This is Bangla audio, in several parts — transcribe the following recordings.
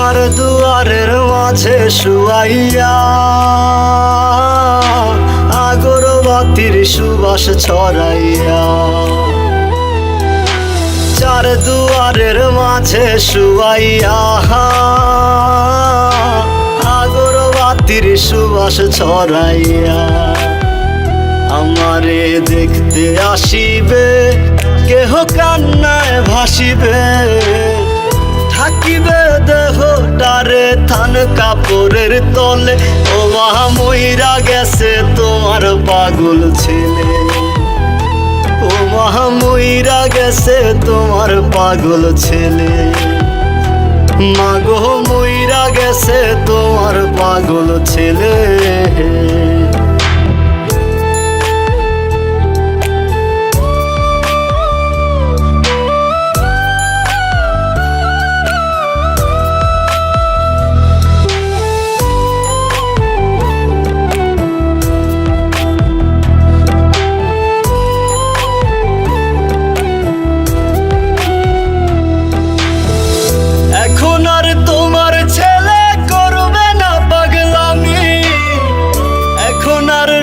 চার দুয়ারের মাঝে শুয়াইয়া আগরবাতির সুবাস ছড়াইয়া, চার দুয়ারের মাঝে শুয়াইয়া আগরবাতির সুবাস ছড়াইয়া, আমারে দেখতে আসিবে কেহ কান্নায় ভাসিবে, থাকিবে দেহটারে থান কাপড়ের তলে। ও মা মইরা গেছে তোমার পাগল ছেলে, ও মা মইরা গেছে তোমার পাগল ছেলে, মাগো মইরা গেছে তোমার পাগল ছেলে।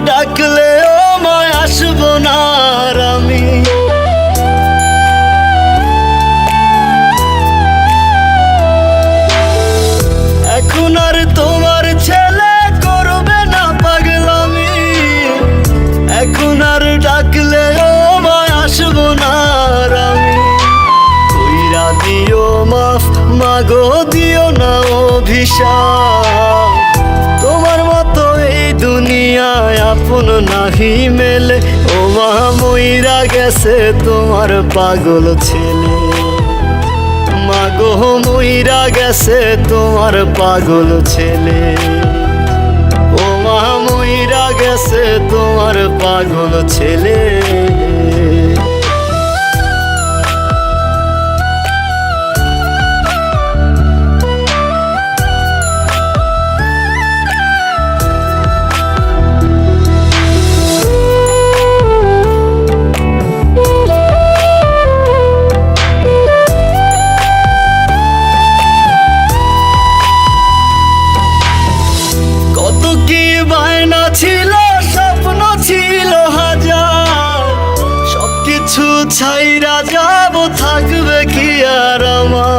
ডাকলে ও মায় আসবো না আর আমি, এখন আর তোমার ছেলে করবে না পাগলামি, এখন আর ডাকলে ও মায় আসবো না আর আমি। কইরা দিও মাফ মাগো, দিও না অভিশাপ, তোমার মতো এই দুনিয়ায় আপন নাহি মেলে। ও মা মইরা গেছে তোমার পাগল ছেলে, মাগো মইরা গেছে তোমার পাগল ছেলে, ও মা মইরা গেছে তোমার পাগল ছেলে। ছিল স্বপ্ন ছিল হাজার, সবকিছু ছাইরা যাব, থাকবে কি আর আমার।